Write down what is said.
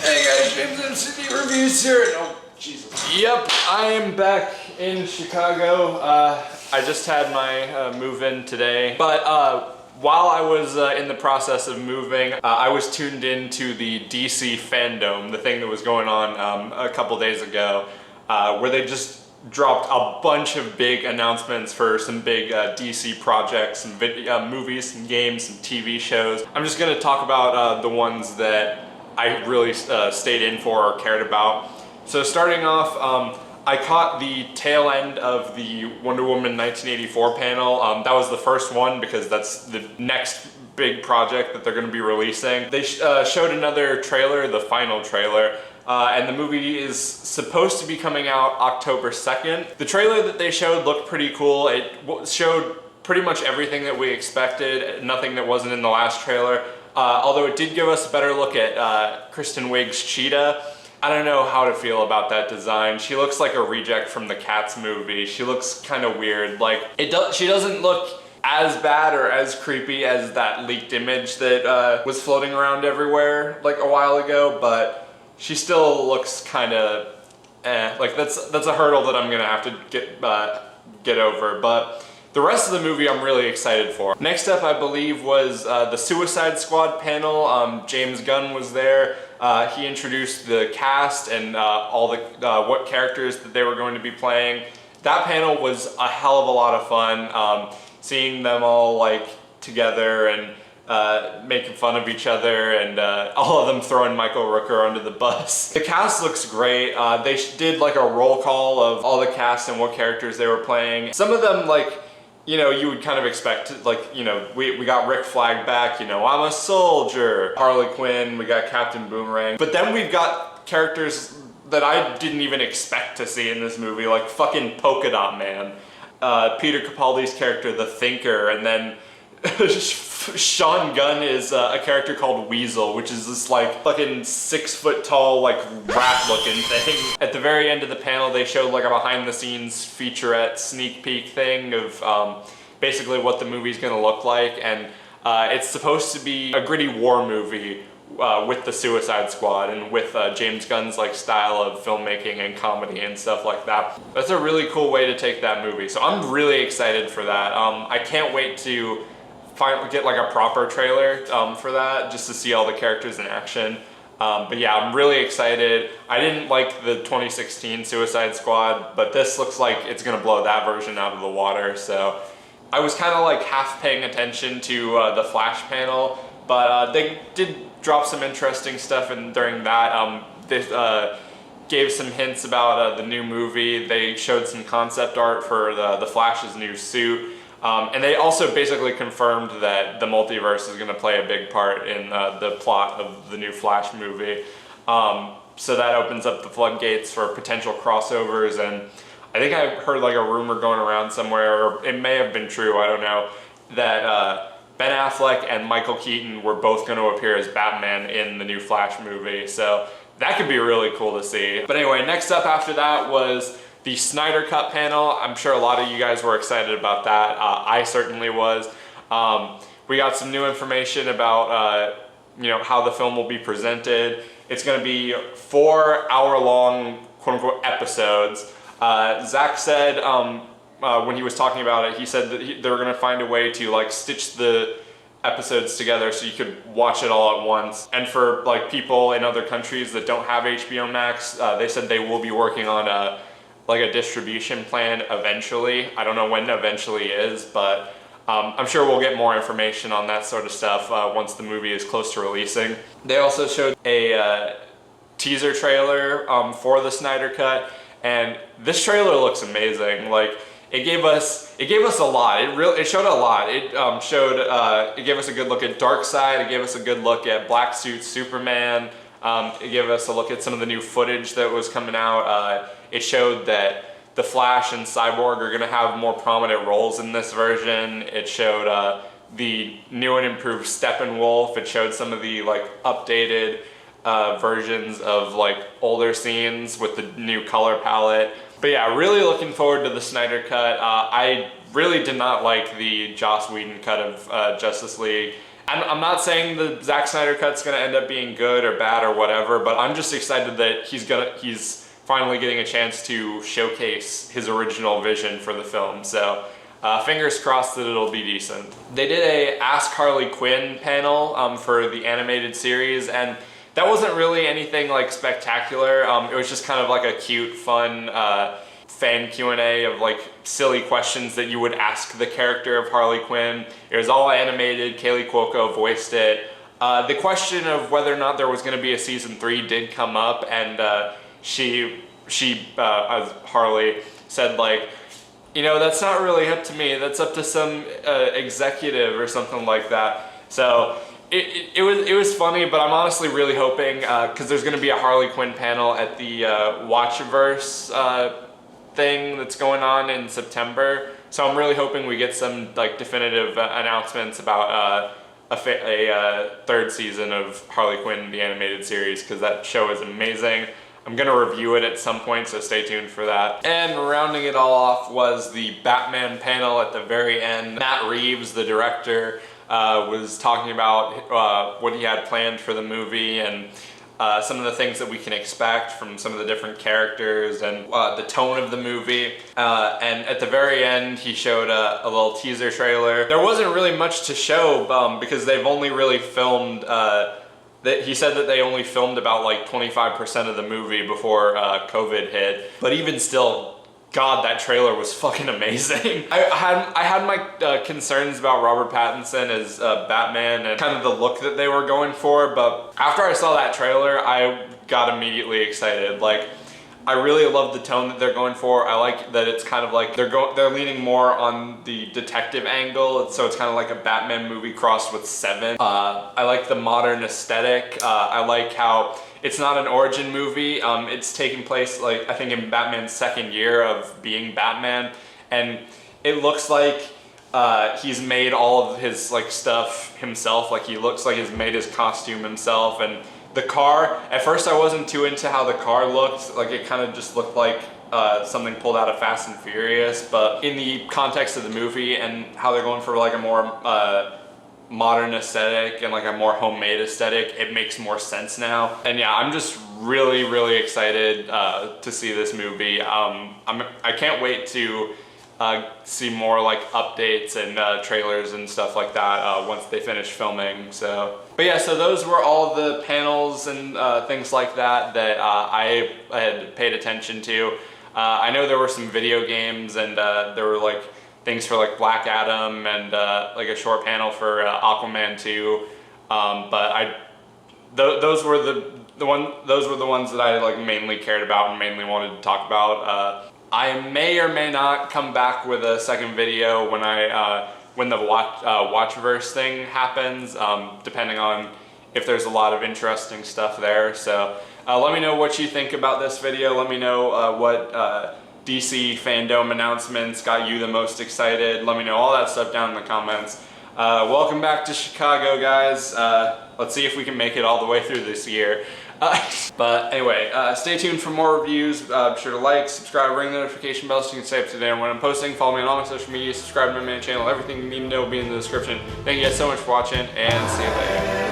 Hey guys, JamesMCD reviews here. Oh, Jesus. Yep, I am back in Chicago. I just had my move in today, but while I was in the process of moving, I was tuned into the DC Fandome, the thing that was going on a couple days ago, where they just dropped a bunch of big announcements for some big DC projects, some movies, some games, some TV shows. I'm just going to talk about the ones that I really stayed in for or cared about. So starting off, I caught the tail end of the Wonder Woman 1984 panel. That was the first one because that's the next big project that they're going to be releasing. They showed another trailer, the final trailer, and the movie is supposed to be coming out October 2nd. The trailer that they showed looked pretty cool. It showed pretty much everything that we expected, nothing that wasn't in the last trailer. Although it did give us a better look at Kristen Wiig's Cheetah. I don't know how to feel about that design. She looks like a reject from the Cats movie. She looks kind of weird. Like she doesn't look as bad or as creepy as that leaked image that was floating around everywhere like a while ago, but she still looks kind of like that's a hurdle that I'm gonna have to get over. But the rest of the movie I'm really excited for. Next up, I believe, was the Suicide Squad panel. James Gunn was there. He introduced the cast and all the what characters that they were going to be playing. That panel was a hell of a lot of fun. Seeing them all like together and making fun of each other, and all of them throwing Michael Rooker under the bus. The cast looks great. They did like a roll call of all the cast and what characters they were playing. Some of them, like, you know, you would kind of expect, like, you know, we got Rick Flag back, you know, I'm a soldier. Harley Quinn, we got Captain Boomerang. But then we've got characters that I didn't even expect to see in this movie, like fucking Polka Dot Man. Peter Capaldi's character, the Thinker, and then Sean Gunn is a character called Weasel, which is this like fucking 6 foot tall, like rat looking thing. At the very end of the panel, they showed like a behind the scenes featurette sneak peek thing of basically what the movie's gonna look like, and it's supposed to be a gritty war movie with the Suicide Squad and with James Gunn's like style of filmmaking and comedy and stuff like that. That's a really cool way to take that movie. So I'm really excited for that. I can't wait to get like a proper trailer for that, just to see all the characters in action. But yeah, I'm really excited. I didn't like the 2016 Suicide Squad, but this looks like it's gonna blow that version out of the water. So I was kind of like half paying attention to the Flash panel, but they did drop some interesting stuff during that. They gave some hints about the new movie. They showed some concept art for the Flash's new suit. And they also basically confirmed that the multiverse is going to play a big part in the plot of the new Flash movie. So that opens up the floodgates for potential crossovers, and I think I heard like a rumor going around somewhere, or it may have been true, I don't know, that Ben Affleck and Michael Keaton were both going to appear as Batman in the new Flash movie. So that could be really cool to see. But anyway, next up after that was the Snyder Cut panel. I'm sure a lot of you guys were excited about that. I certainly was. We got some new information about you know, how the film will be presented. It's going to be 4 hour-long, quote-unquote, episodes. Zach said when he was talking about it, he said that they were going to find a way to like stitch the episodes together so you could watch it all at once. And for like people in other countries that don't have HBO Max, they said they will be working on a distribution plan eventually. I don't know when eventually is, but I'm sure we'll get more information on that sort of stuff once the movie is close to releasing. They also showed a teaser trailer for the Snyder Cut, and this trailer looks amazing. Like, it gave us a lot. It showed a lot. It gave us a good look at Darkseid. It gave us a good look at Black Suit Superman. It gave us a look at some of the new footage that was coming out. It showed that the Flash and Cyborg are going to have more prominent roles in this version. It showed the new and improved Steppenwolf. It showed some of the like updated versions of like older scenes with the new color palette. But yeah, really looking forward to the Snyder Cut. I really did not like the Joss Whedon cut of Justice League, I'm not saying the Zack Snyder cut's gonna end up being good or bad or whatever, but I'm just excited that he's finally getting a chance to showcase his original vision for the film. So fingers crossed that it'll be decent. They did a Ask Harley Quinn panel for the animated series, and that wasn't really anything like spectacular. It was just kind of like a cute, fun fan Q&A of like silly questions that you would ask the character of Harley Quinn. It was all animated. Kaylee Cuoco voiced it. The question of whether or not there was going to be a season 3 did come up, and she as Harley said, like, you know, that's not really up to me. That's up to some executive or something like that. So it was funny, but I'm honestly really hoping, because there's going to be a Harley Quinn panel at the Watchverse thing that's going on in September. So I'm really hoping we get some like definitive announcements about a third season of Harley Quinn, the animated series, because that show is amazing. I'm gonna review it at some point, so stay tuned for that. And rounding it all off was the Batman panel at the very end. Matt Reeves, the director, was talking about what he had planned for the movie and some of the things that we can expect from some of the different characters and the tone of the movie. And at the very end, he showed a little teaser trailer. There wasn't really much to show because they've only really filmed he said that they only filmed about like 25% of the movie before COVID hit. But even still, God, that trailer was fucking amazing. I had my concerns about Robert Pattinson as Batman and kind of the look that they were going for, but after I saw that trailer, I got immediately excited. Like, I really love the tone that they're going for. I like that it's kind of like they're leaning more on the detective angle, so it's kind of like a Batman movie crossed with Seven. I like the modern aesthetic. I like how it's not an origin movie. It's taking place, like, I think in Batman's second year of being Batman, and it looks like he's made all of his like stuff himself. Like, he looks like he's made his costume himself. And the car, at first I wasn't too into how the car looked. Like, it kind of just looked like something pulled out of Fast and Furious, but in the context of the movie and how they're going for like a more modern aesthetic and like a more homemade aesthetic, it makes more sense now. And yeah, I'm just really, really excited to see this movie. I can't wait to see more like updates and trailers and stuff like that once they finish filming. So, but yeah, so those were all the panels and things like that that I had paid attention to. I know there were some video games, and there were like things for like Black Adam and like a short panel for Aquaman 2. But those were the ones that I like mainly cared about and mainly wanted to talk about. I may or may not come back with a second video when the Watchverse thing happens, depending on if there's a lot of interesting stuff there. So let me know what you think about this video. Let me know what DC Fandome announcements got you the most excited. Let me know all that stuff down in the comments. Welcome back to Chicago, guys. Let's see if we can make it all the way through this year. But anyway, stay tuned for more reviews. Be sure to like, subscribe, ring the notification bell so you can stay up to date on when I'm posting. Follow me on all my social media, subscribe to my main channel. Everything you need to know will be in the description. Thank you guys so much for watching, and see you later.